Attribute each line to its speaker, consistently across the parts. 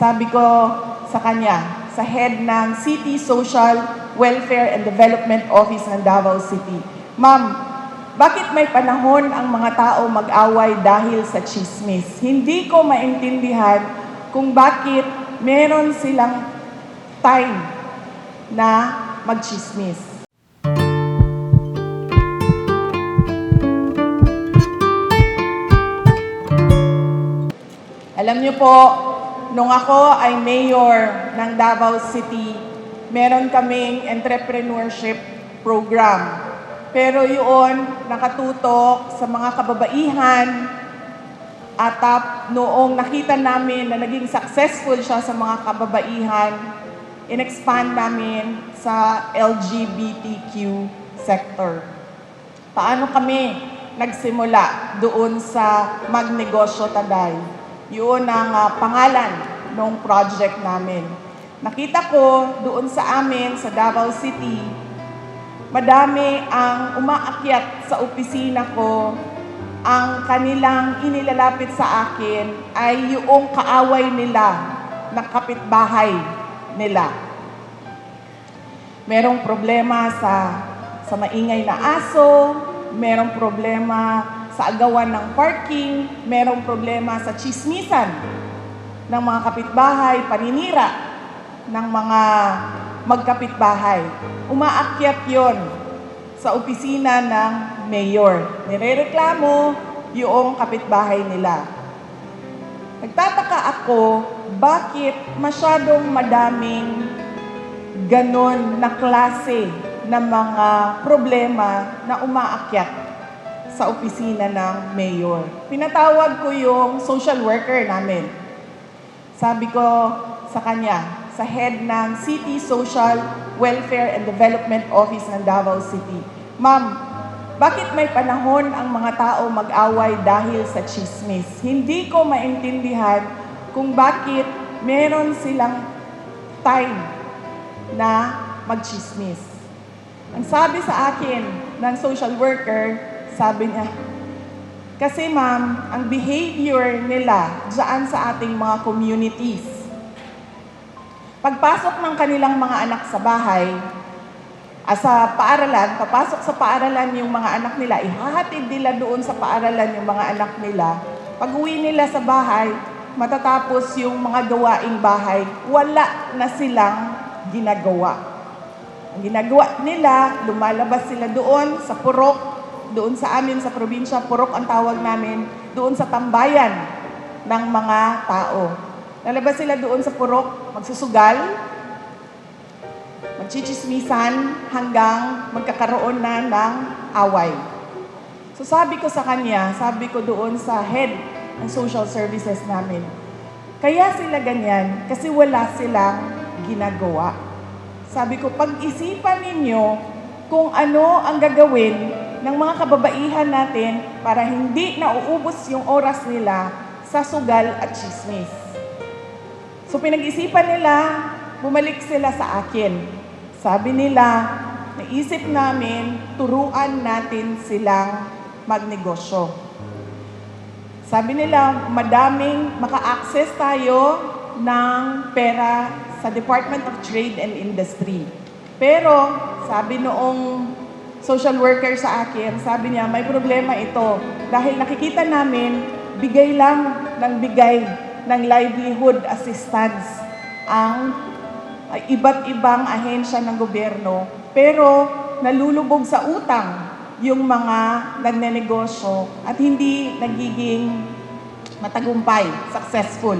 Speaker 1: Sabi ko sa kanya, sa head ng City Social Welfare and Development Office ng Davao City, Ma'am, bakit may panahon ang mga tao mag-away dahil sa chismis? Hindi ko maintindihan kung bakit meron silang time na mag-chismis. Alam niyo po, nung ako ay mayor ng Davao City, meron kaming entrepreneurship program. Pero yun, nakatutok sa mga kababaihan at noong nakita namin na naging successful siya sa mga kababaihan, in-expand namin sa LGBTQ sector. Paano kami nagsimula doon sa Magnegosyo Taday? Yun ang pangalan ng project namin. Nakita ko doon sa amin, sa Davao City, madami ang umaakyat sa opisina ko, ang kanilang inilalapit sa akin ay yung kaaway nila na kapitbahay nila. Merong problema sa maingay na aso, merong problema sa agawan ng parking, merong problema sa chismisan ng mga kapitbahay, paninira ng mga magkapitbahay. Umaakyat yon sa opisina ng mayor. Nirereklamo yung kapitbahay nila. Nagtataka ako, bakit masyadong madaming ganon na klase ng mga problema na umaakyat sa opisina ng mayor. Pinatawag ko yung social worker namin. Sabi ko sa kanya, sa head ng City Social Welfare and Development Office ng Davao City, Ma'am, bakit may panahon ang mga tao mag-away dahil sa chismis? Hindi ko maintindihan kung bakit meron silang time na mag-chismis. Ang sabi sa akin ng social worker, sabi niya, kasi ma'am, ang behavior nila dyan sa ating mga communities, pagpasok ng kanilang mga anak sa bahay, sa paaralan, papasok sa paaralan yung mga anak nila, ihahatid nila doon sa paaralan yung mga anak nila. Pag uwi nila sa bahay, matatapos yung mga gawaing bahay, wala na silang ginagawa. Ang ginagawa nila, lumalabas sila doon sa purok, doon sa amin sa probinsya, purok ang tawag namin, doon sa tambayan ng mga tao. Lalabas sila doon sa purok, magsusugal, magchichismisan hanggang magkakaroon na ng away. So sabi ko sa kanya, sabi ko doon sa head ng social services namin, kaya sila ganyan kasi wala silang ginagawa. Sabi ko, pag-isipan ninyo kung ano ang gagawin ng mga kababaihan natin para hindi nauubos yung oras nila sa sugal at chismis. So pinag-isipan nila, bumalik sila sa akin. Sabi nila, naisip namin, turuan natin silang magnegosyo. Sabi nila, madaming maka-access tayo ng pera sa Department of Trade and Industry. Pero, sabi noong social worker sa akin, sabi niya, may problema ito. Dahil nakikita namin, bigay lang ng bigay ng livelihood assistance ang iba't ibang ahensya ng gobyerno, pero nalulubog sa utang yung mga nagnenegosyo at hindi nagiging matagumpay, successful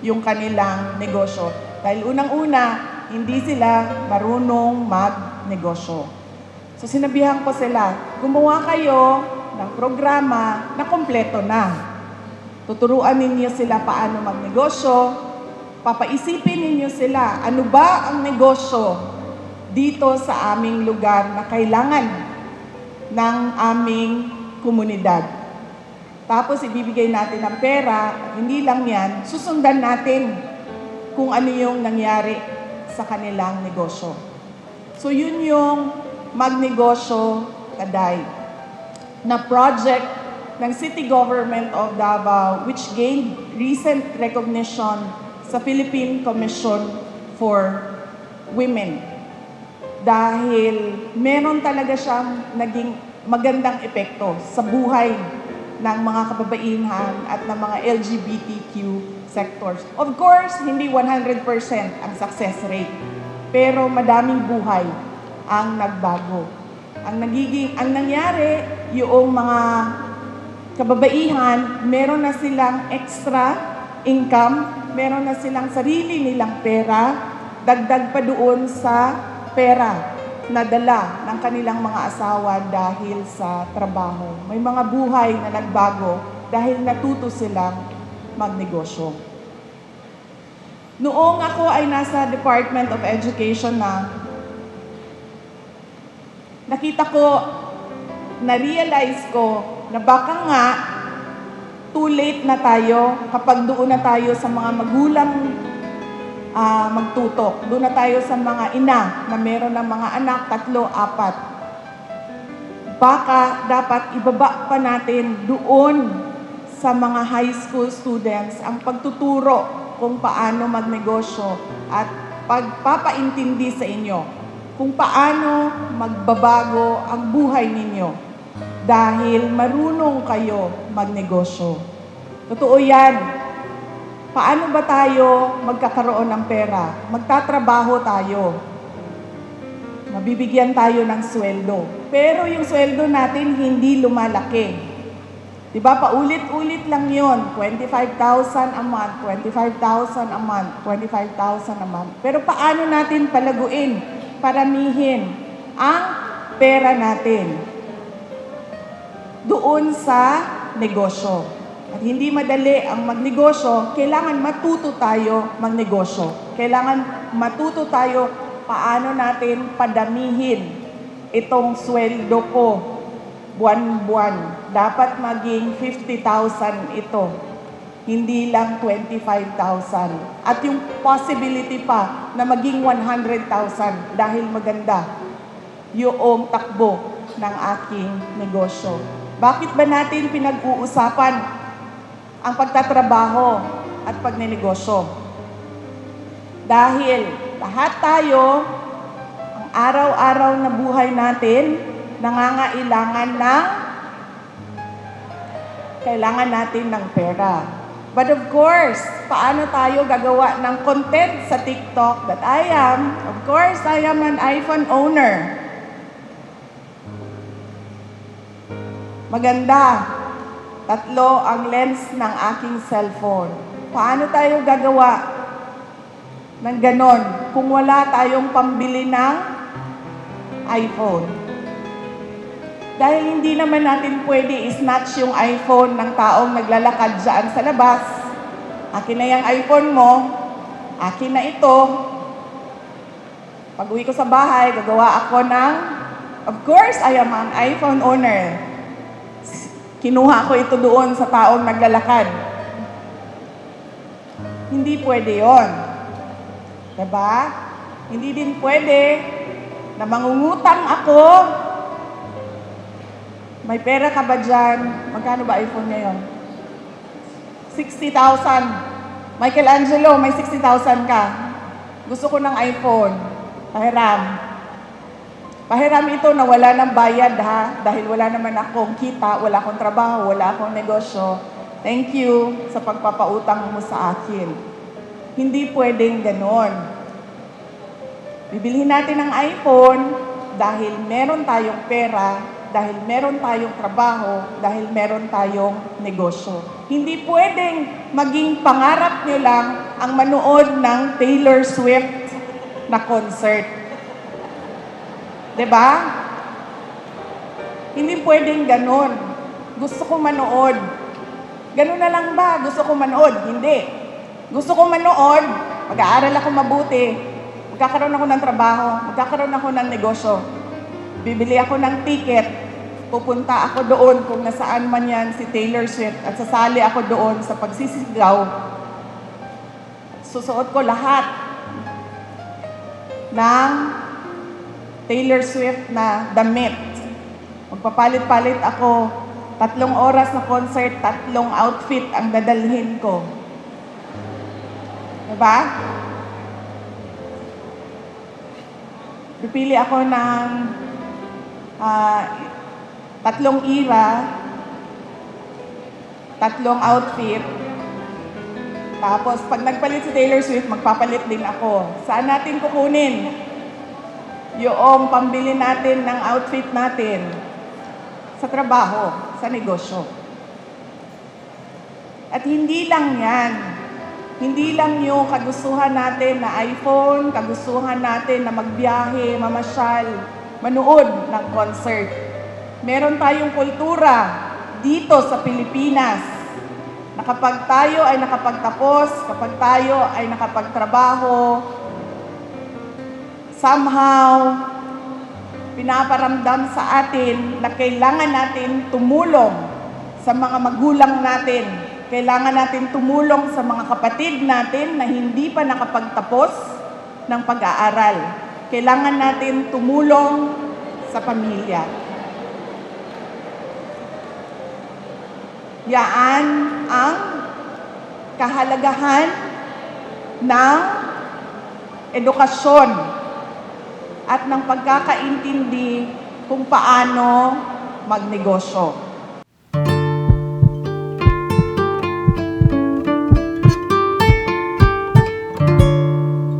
Speaker 1: yung kanilang negosyo. Dahil unang-una, hindi sila marunong magnegosyo. So sinabihan ko sila, gumawa kayo ng programa na kompleto na. Tuturuan ninyo sila paano magnegosyo, papaisipin ninyo sila, ano ba ang negosyo dito sa aming lugar na kailangan ng aming komunidad. Tapos ibibigay natin ng pera, hindi lang yan, susundan natin kung ano yung nangyari sa kanilang negosyo. So yun yung Magnegosyo Taday na project ng City Government of Davao which gained recent recognition sa Philippine Commission for Women. Dahil meron talaga siyang naging magandang epekto sa buhay ng mga kababaihan at ng mga LGBTQ sectors. Of course, hindi 100% ang success rate, pero madaming buhay ang nagbago. Ang nangyari, yung mga kababaihan, meron na silang extra income, meron na silang sarili nilang pera, dagdag pa doon sa pera na dala ng kanilang mga asawa dahil sa trabaho. May mga buhay na nagbago dahil natuto silang magnegosyo. Noong ako ay nasa Department of Education na, nakita ko, na-realize ko na baka nga too late na tayo kapag doon na tayo sa mga magulang magtutok. Doon na tayo sa mga ina na meron ng mga anak, 3, 4. Baka dapat ibaba pa natin doon sa mga high school students ang pagtuturo kung paano magnegosyo at pagpapaintindi sa inyo kung paano magbabago ang buhay ninyo dahil marunong kayo magnegosyo. Totoo yan. Paano ba tayo magkakaroon ng pera? Magtatrabaho tayo. Mabibigyan tayo ng sweldo. Pero yung sweldo natin hindi lumalaki. Diba? Paulit-ulit lang yon. 25,000 a month, 25,000 a month, 25,000 a month. Pero paano natin palaguin, paramihin ang pera natin doon sa negosyo? At hindi madali ang magnegosyo, kailangan matuto tayo magnegosyo. Kailangan matuto tayo paano natin padamihin itong sweldo ko buwan-buwan. Dapat maging 50,000 ito, hindi lang 25,000. At yung possibility pa na maging 100,000 dahil maganda yung takbo ng aking negosyo. Bakit ba natin pinag-uusapan ang pagtatrabaho at pagnenegosyo? Dahil lahat tayo, ang araw-araw na buhay natin, kailangan natin ng pera. But of course, paano tayo gagawa ng content sa TikTok that I am? Of course, I am an iPhone owner. Maganda. 3 ang lens ng aking cellphone. Paano tayo gagawa ng ganon kung wala tayong pambili ng iPhone? Dahil hindi naman natin pwede i-snatch yung iPhone ng taong naglalakad dyan sa labas. Akin na yung iPhone mo, akin na ito. Pag uwi ko sa bahay, gagawa ako ng, of course, I am an iPhone owner. Kinuha ko ito doon sa taong naglalakad. Hindi pwede yon. Diba? Hindi din pwede na mangungutang ako. May pera ka ba dyan? Magkano ba iPhone ngayon? 60,000. Michelangelo, may 60,000 ka. Gusto ko ng iPhone. Pahiram. Pahiram ito na wala ng bayad ha, dahil wala naman akong kita, wala akong trabaho, wala akong negosyo. Thank you sa pagpapautang mo sa akin. Hindi pwedeng ganon. Bibilhin natin ng iPhone dahil meron tayong pera, dahil meron tayong trabaho, dahil meron tayong negosyo. Hindi pwedeng maging pangarap nyo lang ang manood ng Taylor Swift na concert. Diba? Hindi pwedeng ganon. Gusto ko manood. Ganon na lang ba? Gusto ko manood? Hindi. Gusto ko manood, mag-aaral ako mabuti, magkakaroon ako ng trabaho, magkakaroon ako ng negosyo. Bibili ako ng ticket, pupunta ako doon kung nasaan man yan si Taylor Swift at sasali ako doon sa pagsisigaw. Susuot ko lahat ng Taylor Swift na damit. Magpapalit-palit ako. 3 oras na concert, 3 outfit ang dadalhin ko. Diba? Pipili ako ng tatlong era, tatlong outfit. Tapos, pag nagpalit si Taylor Swift, magpapalit din ako. Saan natin kukunin yung pambili natin ng outfit natin? Sa trabaho, sa negosyo. At hindi lang yan. Hindi lang yung kagustuhan natin na iPhone, kagustuhan natin na magbiyahe, mamasyal, manood ng concert. Meron tayong kultura dito sa Pilipinas na kapag tayo ay nakapagtapos, kapag tayo ay nakapagtrabaho, somehow, pinaparamdam sa atin na kailangan natin tumulong sa mga magulang natin. Kailangan natin tumulong sa mga kapatid natin na hindi pa nakapagtapos ng pag-aaral. Kailangan natin tumulong sa pamilya. Yaan ang kahalagahan ng edukasyon at ng pagkakaintindi kung paano magnegosyo.